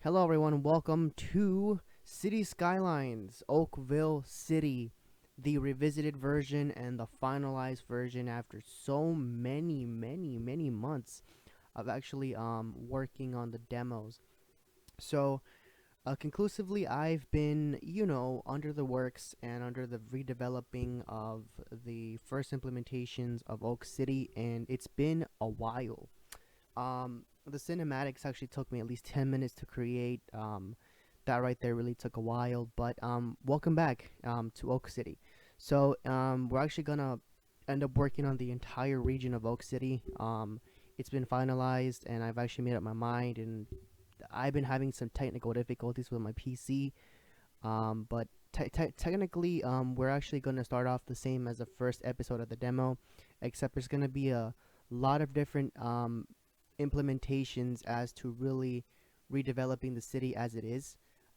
Hello, everyone. Welcome to City Skylines, Oakville City, the revisited version and the finalized version after so many months of actually working on the demos. So, conclusively, I've been, under the works and under the redeveloping of the first implementations of Oak City, and it's been a while. The cinematics actually took me at least 10 minutes to create. That right there really took a while, but welcome back to Oak City. So we're actually gonna end up working on the entire region of Oak City. It's been finalized, and I've actually made up my mind. And I've been having some technical difficulties with my PC, but technically, we're actually gonna start off the same as the first episode of the demo, except there's gonna be a lot of different implementations as to really redeveloping the city as it is.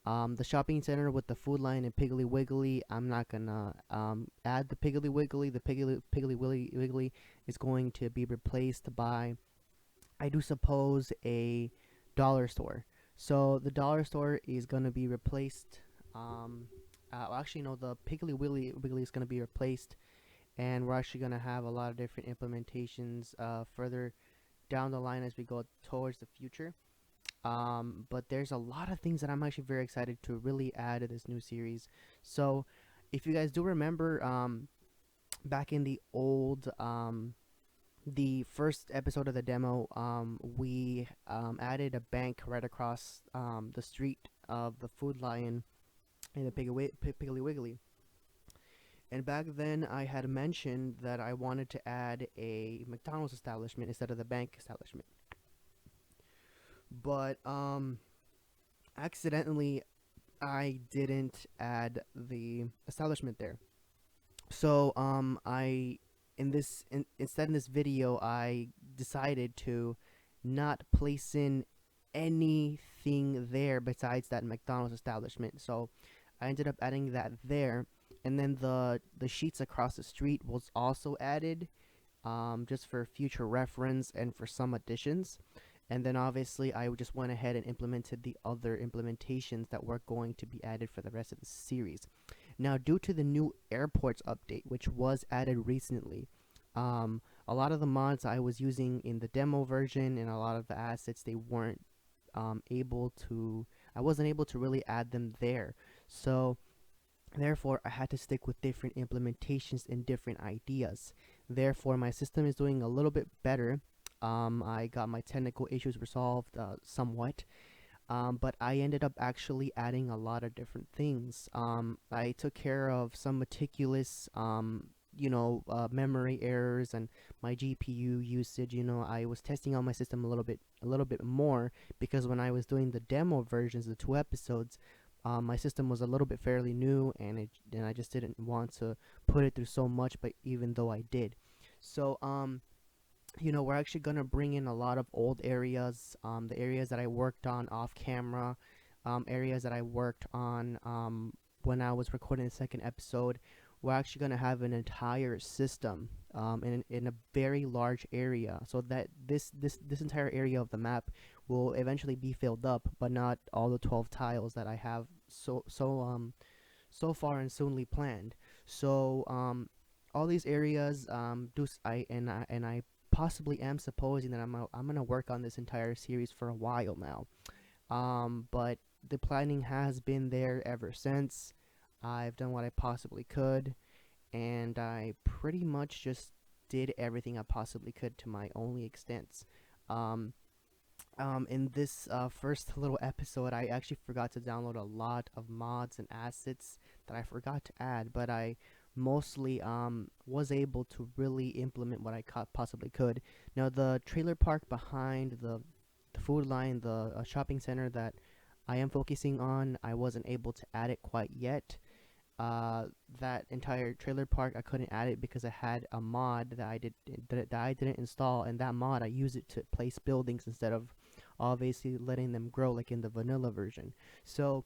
The shopping center with the food line and Piggly Wiggly, I'm not gonna add the Piggly Wiggly. The Wiggly is going to be replaced by, I do suppose, a dollar store. So the dollar store is gonna be replaced. Actually, no, the Wiggly is gonna be replaced, and we're actually gonna have a lot of different implementations further down the line as we go towards the future. But there's a lot of things that I'm actually very excited to really add to this new series. So, if you guys do remember, back in the first episode of the demo, we added a bank right across the street of the Food Lion and the Piggly Wiggly. And back then, I had mentioned that I wanted to add a McDonald's establishment instead of the bank establishment. But accidentally, I didn't add the establishment there. So I instead in this video, I decided to not place in anything there besides that McDonald's establishment. So I ended up adding that there, and then the sheets across the street was also added, just for future reference and for some additions. And then obviously I just went ahead and implemented the other implementations that were going to be added for the rest of the series. Now, due to the new airports update, which was added recently, a lot of the mods I was using in the demo version and a lot of the assets, they weren't able to, I wasn't able to really add them there. So therefore, I had to stick with different implementations and different ideas. Therefore, my system is doing a little bit better. I got my technical issues resolved somewhat, but I ended up actually adding a lot of different things. I took care of some meticulous, memory errors and my GPU usage. I was testing out my system a little bit more, because when I was doing the demo versions, the 2 episodes, my system was a little bit fairly new, and I just didn't want to put it through so much. But even though I did, so we're actually gonna bring in a lot of old areas, the areas that I worked on off camera, areas that I worked on when I was recording the second episode. We're actually gonna have an entire system in a very large area, so that this entire area of the map will eventually be filled up, but not all the 12 tiles that I have so far and soonly planned. So all these areas, I possibly am supposing that I'm gonna work on this entire series for a while now. But the planning has been there ever since. I've done what I possibly could, and I pretty much just did everything I possibly could to my only extent. Um, in this first little episode, I actually forgot to download a lot of mods and assets that I forgot to add, but I mostly was able to really implement what I possibly could. Now, the trailer park behind the food line, the shopping center that I am focusing on, I wasn't able to add it quite yet. That entire trailer park, I couldn't add it because I had a mod that I didn't install, and that mod I used it to place buildings instead of obviously letting them grow like in the vanilla version. So,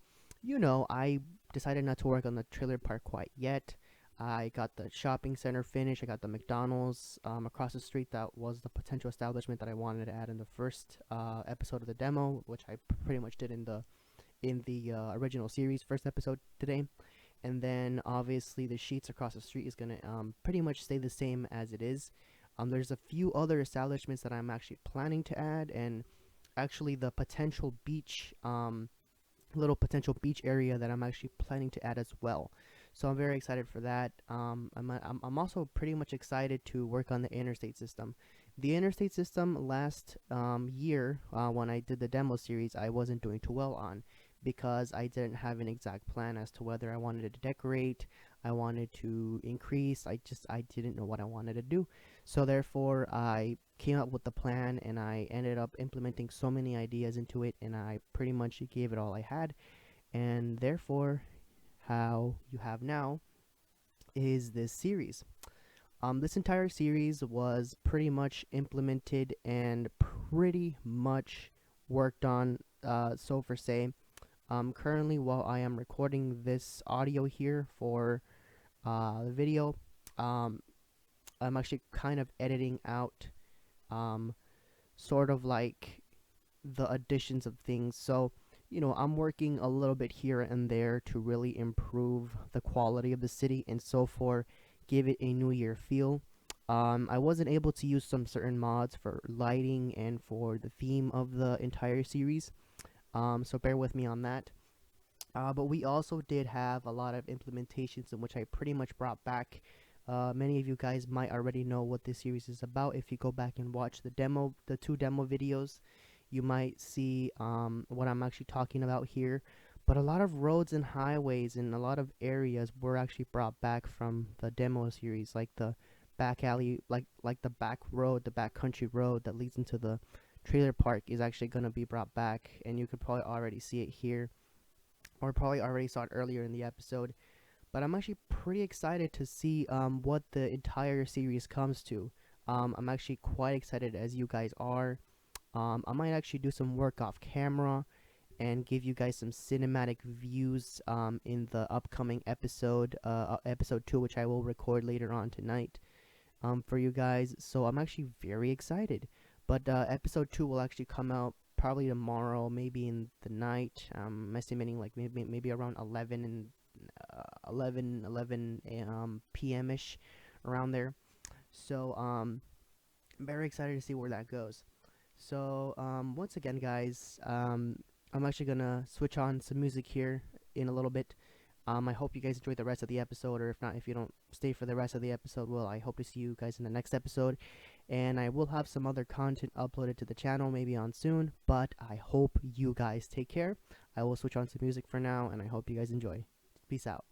I decided not to work on the trailer park quite yet. I got the shopping center finished. I got the McDonald's across the street. That was the potential establishment that I wanted to add in the first episode of the demo, which I pretty much did in the original series first episode today. And then obviously the sheets across the street is gonna pretty much stay the same as it is. There's a few other establishments that I'm actually planning to add, and actually the potential beach little potential beach area that I'm actually planning to add as well. So I'm very excited for that. I'm also pretty much excited to work on the interstate system. The interstate system last year, when I did the demo series, I wasn't doing too well on because I didn't have an exact plan as to whether I wanted to decorate, I wanted to increase. I didn't know what I wanted to do. So therefore, I came up with the plan and I ended up implementing so many ideas into it, and I pretty much gave it all I had. And therefore, how you have now is this series. This entire series was pretty much implemented and pretty much worked on, so for say. Currently, while I am recording this audio here for the video, um, I'm actually kind of editing out um, sort of like the additions of things. So, I'm working a little bit here and there to really improve the quality of the city and so for give it a New Year feel. I wasn't able to use some certain mods for lighting and for the theme of the entire series, so bear with me on that. But we also did have a lot of implementations in which I pretty much brought back. Many of you guys might already know what this series is about. If you go back and watch the two demo videos, you might see what I'm actually talking about here. But a lot of roads and highways and a lot of areas were actually brought back from the demo series, like the back alley, like the back road, the back country road that leads into the trailer park is actually going to be brought back, and you could probably already see it here, or probably already saw it earlier in the episode. But I'm actually pretty excited to see what the entire series comes to. I'm actually quite excited, as you guys are. I might actually do some work off camera and give you guys some cinematic views in the upcoming episode, episode 2, which I will record later on tonight for you guys. So I'm actually very excited. But episode 2 will actually come out probably tomorrow, maybe in the night. I'm estimating like maybe around 11 p.m. ish, around there. So I'm very excited to see where that goes. So once again, guys, I'm actually gonna switch on some music here in a little bit. I hope you guys enjoyed the rest of the episode, or if not, if you don't stay for the rest of the episode, well, I hope to see you guys in the next episode. And I will have some other content uploaded to the channel maybe on soon, but I hope you guys take care. I will switch on some music for now, and I hope you guys enjoy. Peace out.